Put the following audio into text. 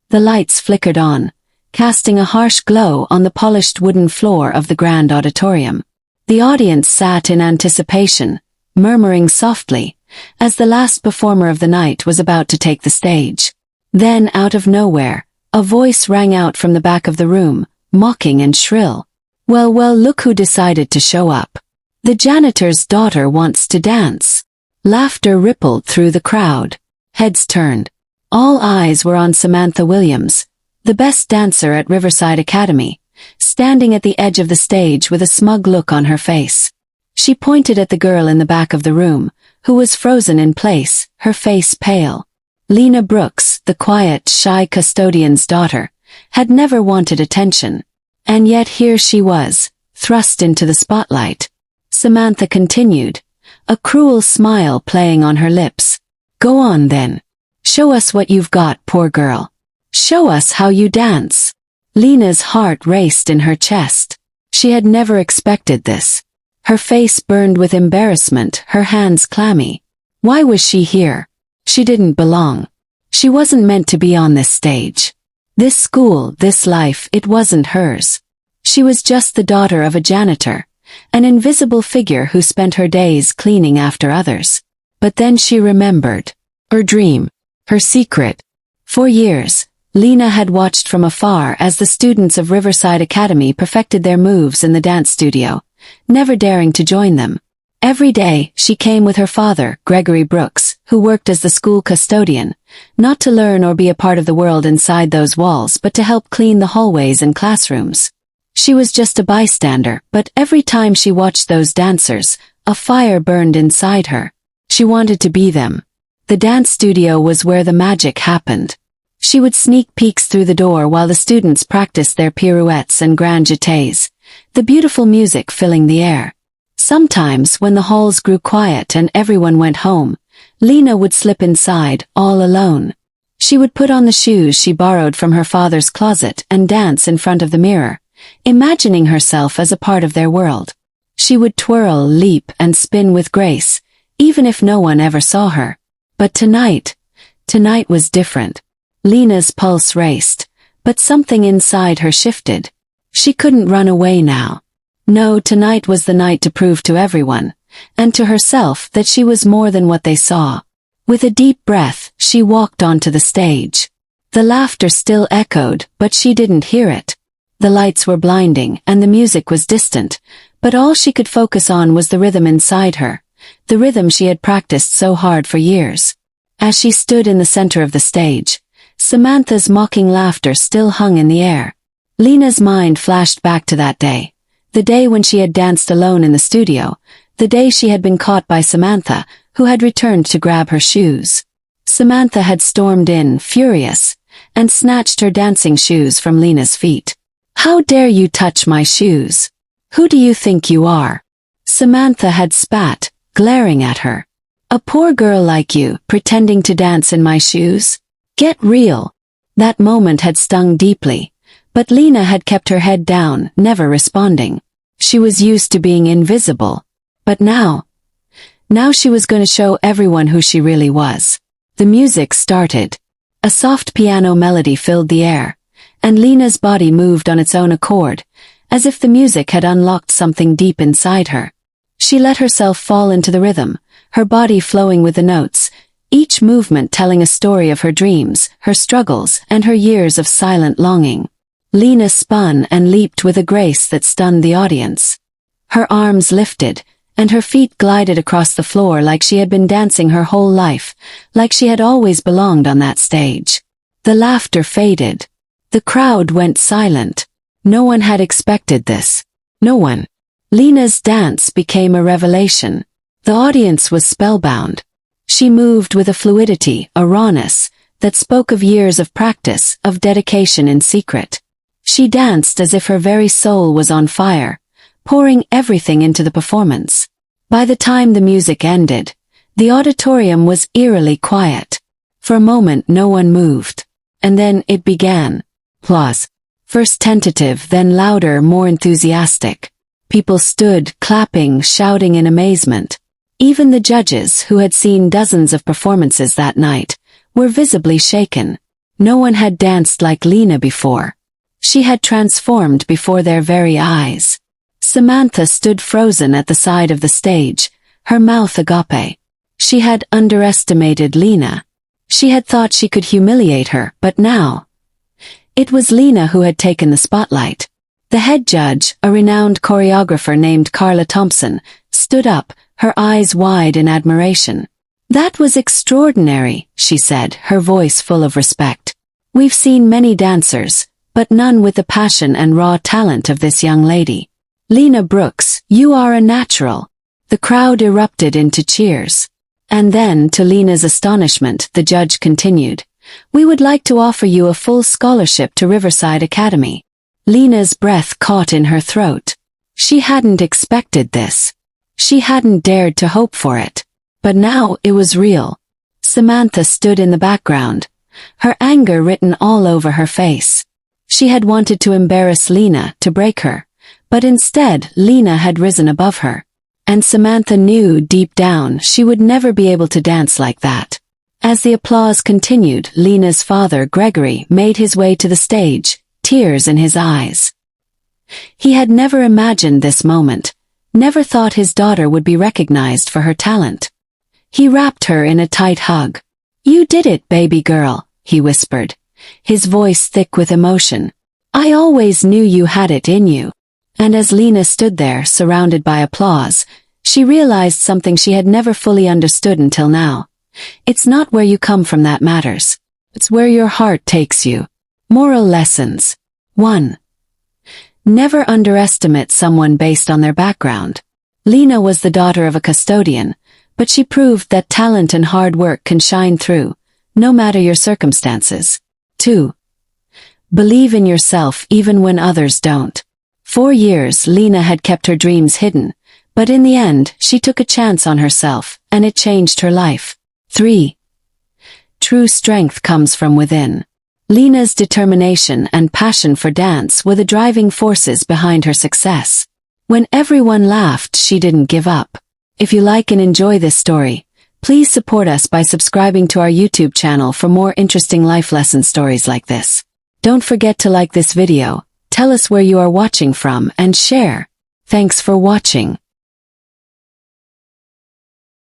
The lights flickered on, casting a harsh glow on the polished wooden floor of the grand auditorium. The audience sat in anticipation, murmuring softly, as the last performer of the night was about to take the stage. Then, out of nowhere, a voice rang out from the back of the room, mocking and shrill. "Well, well, look who decided to show up. The janitor's daughter wants to dance." Laughter rippled through the crowd. Heads turned. All eyes were on Samantha Williams, the best dancer at Riverside Academy, standing at the edge of the stage with a smug look on her face. She pointed at the girl in the back of the room, who was frozen in place, her face pale. Lena Brooks, the quiet, shy custodian's daughter, had never wanted attention. And yet here she was, thrust into the spotlight. Samantha continued, a cruel smile playing on her lips. "Go on then. Show us what you've got, poor girl. Show us how you dance." Lena's heart raced in her chest. She had never expected this. Her face burned with embarrassment, her hands clammy. Why was she here? She didn't belong. She wasn't meant to be on this stage. This school, this life, it wasn't hers. She was just the daughter of a janitor, an invisible figure who spent her days cleaning after others. But then she remembered. Her dream. Her secret. For years, Lena had watched from afar as the students of Riverside Academy perfected their moves in the dance studio, never daring to join them. Every day, she came with her father, Gregory Brooks, who worked as the school custodian, not to learn or be a part of the world inside those walls but to help clean the hallways and classrooms. She was just a bystander, but every time she watched those dancers, a fire burned inside her. She wanted to be them. The dance studio was where the magic happened. She would sneak peeks through the door while the students practiced their pirouettes and grand jetés, the beautiful music filling the air. Sometimes, when the halls grew quiet and everyone went home, Lena would slip inside, all alone. She would put on the shoes she borrowed from her father's closet and dance in front of the mirror, imagining herself as a part of their world. She would twirl, leap, and spin with grace, even if no one ever saw her. But tonight was different. Lena's pulse raced, but something inside her shifted. She couldn't run away now. No, tonight was the night to prove to everyone, and to herself, that she was more than what they saw. With a deep breath, she walked onto the stage. The laughter still echoed, but she didn't hear it. The lights were blinding, and the music was distant, but all she could focus on was the rhythm inside her, the rhythm she had practiced so hard for years. As she stood in the center of the stage, Samantha's mocking laughter still hung in the air. Lena's mind flashed back to that day. The day when she had danced alone in the studio, the day she had been caught by Samantha, who had returned to grab her shoes. Samantha had stormed in, furious, and snatched her dancing shoes from Lena's feet. "How dare you touch my shoes? Who do you think you are?" Samantha had spat, glaring at her. "A poor girl like you, pretending to dance in my shoes? Get real." That moment had stung deeply, but Lena had kept her head down, never responding. She was used to being invisible. But now she was going to show everyone who she really was. The music started. A soft piano melody filled the air, and Lena's body moved on its own accord, as if the music had unlocked something deep inside her. She let herself fall into the rhythm, her body flowing with the notes, each movement telling a story of her dreams, her struggles, and her years of silent longing. Lena spun and leaped with a grace that stunned the audience. Her arms lifted, and her feet glided across the floor like she had been dancing her whole life, like she had always belonged on that stage. The laughter faded. The crowd went silent. No one had expected this. No one. Lena's dance became a revelation. The audience was spellbound. She moved with a fluidity, a rawness, that spoke of years of practice, of dedication in secret. She danced as if her very soul was on fire, pouring everything into the performance. By the time the music ended, the auditorium was eerily quiet. For a moment no one moved. And then it began. Applause. First tentative, then louder, more enthusiastic. People stood, clapping, shouting in amazement. Even the judges, who had seen dozens of performances that night, were visibly shaken. No one had danced like Lena before. She had transformed before their very eyes. Samantha stood frozen at the side of the stage, her mouth agape. She had underestimated Lena. She had thought she could humiliate her, but now it was Lena who had taken the spotlight. The head judge, a renowned choreographer named Carla Thompson, stood up, her eyes wide in admiration. "That was extraordinary," she said, her voice full of respect. "We've seen many dancers, but none with the passion and raw talent of this young lady. Lena Brooks, you are a natural." The crowd erupted into cheers. And then, to Lena's astonishment, the judge continued, "We would like to offer you a full scholarship to Riverside Academy." Lena's breath caught in her throat. She hadn't expected this. She hadn't dared to hope for it. But now it was real. Samantha stood in the background, her anger written all over her face. She had wanted to embarrass Lena, to break her, but instead Lena had risen above her. And Samantha knew deep down she would never be able to dance like that. As the applause continued, Lena's father, Gregory, made his way to the stage, tears in his eyes. He had never imagined this moment, never thought his daughter would be recognized for her talent. He wrapped her in a tight hug. "You did it, baby girl," he whispered, his voice thick with emotion. "I always knew you had it in you." And as Lena stood there, surrounded by applause, she realized something she had never fully understood until now. It's not where you come from that matters. It's where your heart takes you. Moral lessons. 1. Never underestimate someone based on their background. Lena was the daughter of a custodian, but she proved that talent and hard work can shine through, no matter your circumstances. 2. Believe in yourself even when others don't. For years, Lena had kept her dreams hidden, but in the end, she took a chance on herself, and it changed her life. 3. True strength comes from within. Lena's determination and passion for dance were the driving forces behind her success. When everyone laughed, she didn't give up. If you like and enjoy this story, please support us by subscribing to our YouTube channel for more interesting life lesson stories like this. Don't forget to like this video, tell us where you are watching from, and share. Thanks for watching.